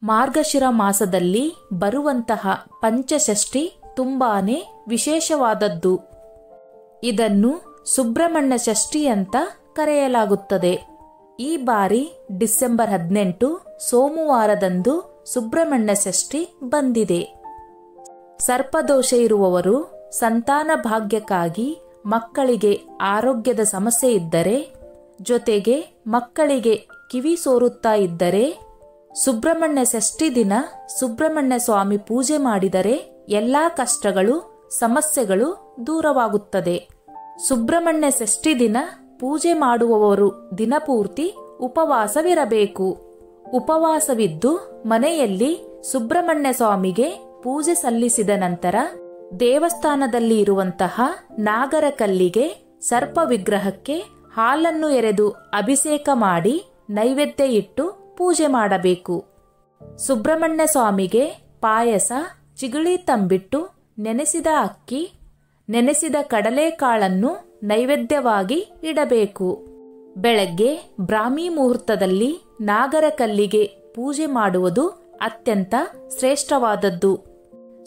ಮಾರ್ಗಶಿರ ಮಾಸದಲ್ಲಿ ಬರುವಂತಹ ಪಂಚಷಷ್ಠಿ ತುಂಬಾನೇ ವಿಶೇಷವಾದದ್ದು. ಇದನ್ನು ಸುಬ್ರಹ್ಮಣ್ಯ ಷಷ್ಠಿ ಅಂತ ಕರೆಯಲಾಗುತ್ತದೆ. ಈ ಬಾರಿ ಡಿಸೆಂಬರ್ 18 ಸೋಮವಾರದಂದು ಸುಬ್ರಹ್ಮಣ್ಯ ಷಷ್ಠಿ ಬಂದಿದೆ. ಸರ್ಪದೋಷ ಇರುವವರು ಸಂತಾನ ಭಾಗ್ಯಕ್ಕಾಗಿ, ಮಕ್ಕಳಿಗೆ ಆರೋಗ್ಯದ ಸಮಸ್ಯೆ ಇದ್ದರೆ, ಜೊತೆಗೆ ಮಕ್ಕಳಿಗೆ ಕಿವಿ ಸೋರುತ್ತಾ ಇದ್ದರೆ ಸುಬ್ರಹ್ಮಣ್ಯ ಷಷ್ಠಿ ದಿನ ಸುಬ್ರಹ್ಮಣ್ಯ ಸ್ವಾಮಿ ಪೂಜೆ ಮಾಡಿದರೆ ಎಲ್ಲಾ ಕಷ್ಟಗಳು, ಸಮಸ್ಯೆಗಳು ದೂರವಾಗುತ್ತದೆ. ಸುಬ್ರಹ್ಮಣ್ಯ ಷಷ್ಠಿ ದಿನ ಪೂಜೆ ಮಾಡುವವರು ದಿನಪೂರ್ತಿ ಉಪವಾಸವಿರಬೇಕು. ಉಪವಾಸವಿದ್ದು ಮನೆಯಲ್ಲಿ ಸುಬ್ರಹ್ಮಣ್ಯ ಸ್ವಾಮಿಗೆ ಪೂಜೆ ಸಲ್ಲಿಸಿದ ನಂತರ ದೇವಸ್ಥಾನದಲ್ಲಿ ಇರುವಂತಹ ನಾಗರ ಕಲ್ಲಿಗೆ, ಸರ್ಪ ವಿಗ್ರಹಕ್ಕೆ ಹಾಲನ್ನು ಎರೆದು ಅಭಿಷೇಕ ಮಾಡಿ ನೈವೇದ್ಯ ಇಟ್ಟು ಪೂಜೆ ಮಾಡಬೇಕು. ಸುಬ್ರಹ್ಮಣ್ಯ ಸ್ವಾಮಿಗೆ ಪಾಯಸ, ಚಿಗಳಿ ತಂಬಿಟ್ಟು, ನೆನೆಸಿದ ಅಕ್ಕಿ, ನೆನೆಸಿದ ಕಡಲೆಕಾಳನ್ನು ನೈವೇದ್ಯವಾಗಿ ಇಡಬೇಕು. ಬೆಳಗ್ಗೆ ಬ್ರಾಹ್ಮಿ ಮುಹೂರ್ತದಲ್ಲಿ ನಾಗರ ಕಲ್ಲಿಗೆ ಪೂಜೆ ಮಾಡುವುದು ಅತ್ಯಂತ ಶ್ರೇಷ್ಠವಾದದ್ದು.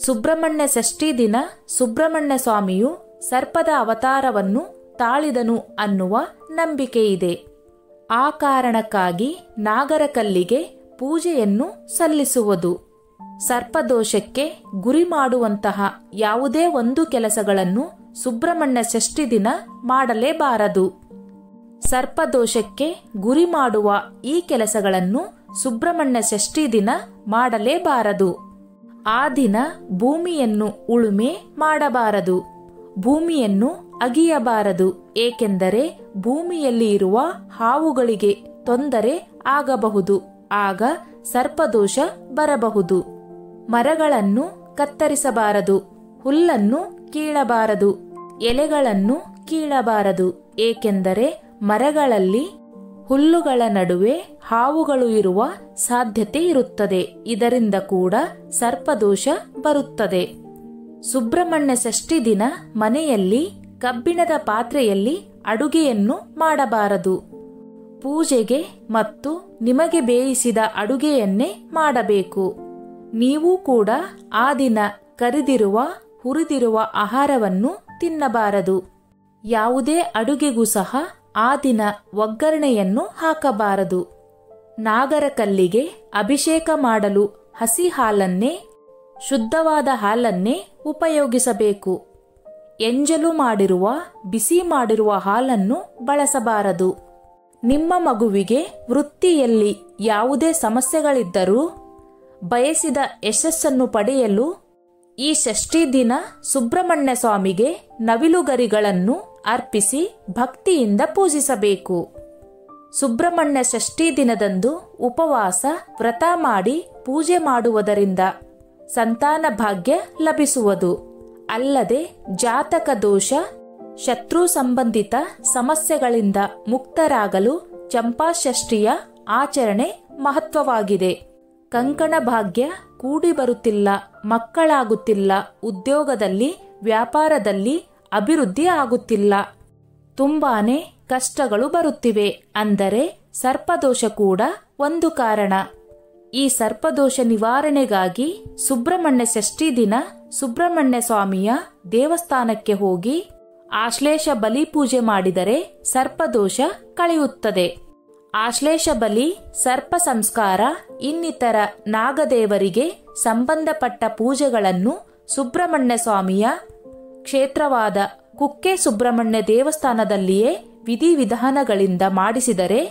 ಸುಬ್ರಹ್ಮಣ್ಯ ಷಷ್ಠಿ ದಿನ ಸುಬ್ರಹ್ಮಣ್ಯ ಸ್ವಾಮಿಯು ಸರ್ಪದ ಅವತಾರವನ್ನು ತಾಳಿದನು ಅನ್ನುವ ನಂಬಿಕೆಯಿದೆ. ಆ ಕಾರಣಕ್ಕಾಗಿ ನಾಗರ ಕಲ್ಲಿಗೆ ಪೂಜೆಯನ್ನು ಸಲ್ಲಿಸುವುದು. ಸರ್ಪದೋಷಕ್ಕೆ ಗುರಿ ಮಾಡುವಂತಹ ಯಾವುದೇ ಒಂದು ಕೆಲಸಗಳನ್ನು ಸುಬ್ರಹ್ಮಣ್ಯ ಷಷ್ಠಿ ದಿನ ಮಾಡಲೇಬಾರದು. ಸರ್ಪದೋಷಕ್ಕೆ ಗುರಿ ಮಾಡುವ ಈ ಕೆಲಸಗಳನ್ನು ಸುಬ್ರಹ್ಮಣ್ಯ ಷಷ್ಠಿ ದಿನ ಮಾಡಲೇಬಾರದು. ಆ ದಿನ ಭೂಮಿಯನ್ನು ಉಳುಮೆ ಮಾಡಬಾರದು, ಭೂಮಿಯನ್ನು ಅಗಿಯಬಾರದು. ಏಕೆಂದರೆ ಭೂಮಿಯಲ್ಲಿ ಇರುವ ಹಾವುಗಳಿಗೆ ತೊಂದರೆ ಆಗಬಹುದು. ಆಗ ಸರ್ಪದೋಷ ಬರಬಹುದು. ಮರಗಳನ್ನು ಕತ್ತರಿಸಬಾರದು, ಹುಲ್ಲನ್ನು ಕೀಳಬಾರದು, ಎಲೆಗಳನ್ನು ಕೀಳಬಾರದು. ಏಕೆಂದರೆ ಮರಗಳಲ್ಲಿ ಹುಲ್ಲುಗಳ ನಡುವೆ ಹಾವುಗಳು ಇರುವ ಸಾಧ್ಯತೆ ಇರುತ್ತದೆ. ಇದರಿಂದ ಕೂಡ ಸರ್ಪದೋಷ ಬರುತ್ತದೆ. ಸುಬ್ರಹ್ಮಣ್ಯ ಷಷ್ಠಿ ದಿನ ಮನೆಯಲ್ಲಿ ಕಬ್ಬಿಣದ ಪಾತ್ರೆಯಲ್ಲಿ ಅಡುಗೆಯನ್ನು ಮಾಡಬಾರದು. ಪೂಜೆಗೆ ಮತ್ತು ನಿಮಗೆ ಬೇಯಿಸಿದ ಅಡುಗೆಯನ್ನೇ ಮಾಡಬೇಕು. ನೀವು ಕೂಡ ಆ ದಿನ ಕರಿದಿರುವ, ಹುರಿದಿರುವ ಆಹಾರವನ್ನು ತಿನ್ನಬಾರದು. ಯಾವುದೇ ಅಡುಗೆಗೂ ಸಹ ಆ ದಿನ ಒಗ್ಗರಣೆಯನ್ನು ಹಾಕಬಾರದು. ನಾಗರ ಕಲ್ಲಿಗೆ ಅಭಿಷೇಕ ಮಾಡಲು ಹಸಿ ಹಾಲನ್ನೇ, ಶುದ್ಧವಾದ ಹಾಲನ್ನೇ ಉಪಯೋಗಿಸಬೇಕು. ಎಂಜಲು ಮಾಡಿರುವ, ಬಿಸಿ ಮಾಡಿರುವ ಹಾಲನ್ನು ಬಳಸಬಾರದು. ನಿಮ್ಮ ಮಗುವಿಗೆ ವೃತ್ತಿಯಲ್ಲಿ ಯಾವುದೇ ಸಮಸ್ಯೆಗಳಿದ್ದರೂ ಬಯಸಿದ ಯಶಸ್ಸನ್ನು ಪಡೆಯಲು ಈ ಷಷ್ಠಿ ದಿನ ಸುಬ್ರಹ್ಮಣ್ಯ ಸ್ವಾಮಿಗೆ ನವಿಲುಗರಿಗಳನ್ನು ಅರ್ಪಿಸಿ ಭಕ್ತಿಯಿಂದ ಪೂಜಿಸಬೇಕು. ಸುಬ್ರಹ್ಮಣ್ಯ ಷಷ್ಠಿ ದಿನದಂದು ಉಪವಾಸ, ವ್ರತ ಮಾಡಿ ಪೂಜೆ ಮಾಡುವುದರಿಂದ ಸಂತಾನ ಭಾಗ್ಯ ಲಭಿಸುವುದು. ಅಲ್ಲದೆ ಜಾತಕ ದೋಷ, ಶತ್ರು ಸಂಬಂಧಿತ ಸಮಸ್ಯೆಗಳಿಂದ ಮುಕ್ತರಾಗಲು ಚಂಪಾಷಷ್ಠಿಯ ಆಚರಣೆ ಮಹತ್ವವಾಗಿದೆ. ಕಂಕಣ ಭಾಗ್ಯ ಕೂಡಿ ಬರುತ್ತಿಲ್ಲ, ಮಕ್ಕಳಾಗುತ್ತಿಲ್ಲ, ಉದ್ಯೋಗದಲ್ಲಿ, ವ್ಯಾಪಾರದಲ್ಲಿ ಅಭಿವೃದ್ಧಿ ಆಗುತ್ತಿಲ್ಲ, ತುಂಬಾನೇ ಕಷ್ಟಗಳು ಬರುತ್ತಿವೆ ಅಂದರೆ ಸರ್ಪದೋಷ ಕೂಡ ಒಂದು ಕಾರಣ. ಈ ಸರ್ಪದೋಷ ನಿವಾರಣೆಗಾಗಿ ಸುಬ್ರಹ್ಮಣ್ಯ ಷಷ್ಠಿ ದಿನ ಸುಬ್ರಹ್ಮಣ್ಯ ಸ್ವಾಮಿಯ ದೇವಸ್ಥಾನಕ್ಕೆ ಹೋಗಿ ಆಶ್ಲೇಷ ಬಲಿ ಪೂಜೆ ಮಾಡಿದರೆ ಸರ್ಪದೋಷ ಕಳೆಯುತ್ತದೆ. ಆಶ್ಲೇಷ ಬಲಿ, ಸರ್ಪ ಸಂಸ್ಕಾರ, ಇನ್ನಿತರ ನಾಗದೇವರಿಗೆ ಸಂಬಂಧಪಟ್ಟ ಪೂಜೆಗಳನ್ನು ಸುಬ್ರಹ್ಮಣ್ಯ ಸ್ವಾಮಿಯ ಕ್ಷೇತ್ರವಾದ ಕುಕ್ಕೆ ಸುಬ್ರಹ್ಮಣ್ಯ ದೇವಸ್ಥಾನದಲ್ಲಿಯೇ ವಿಧಿವಿಧಾನಗಳಿಂದ ಮಾಡಿಸಿದರೆ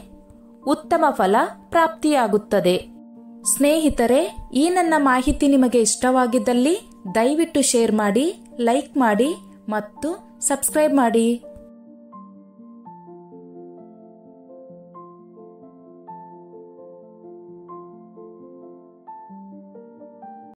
ಉತ್ತಮ ಫಲ ಪ್ರಾಪ್ತಿಯಾಗುತ್ತದೆ. ಸ್ನೇಹಿತರೆ, ಈ ನನ್ನ ಮಾಹಿತಿ ನಿಮಗೆ ಇಷ್ಟವಾಗಿದ್ದಲ್ಲಿ ದಯವಿಟ್ಟು ಶೇರ್ ಮಾಡಿ, ಲೈಕ್ ಮಾಡಿ ಮತ್ತು ಸಬ್ಸ್ಕ್ರೈಬ್ ಮಾಡಿ.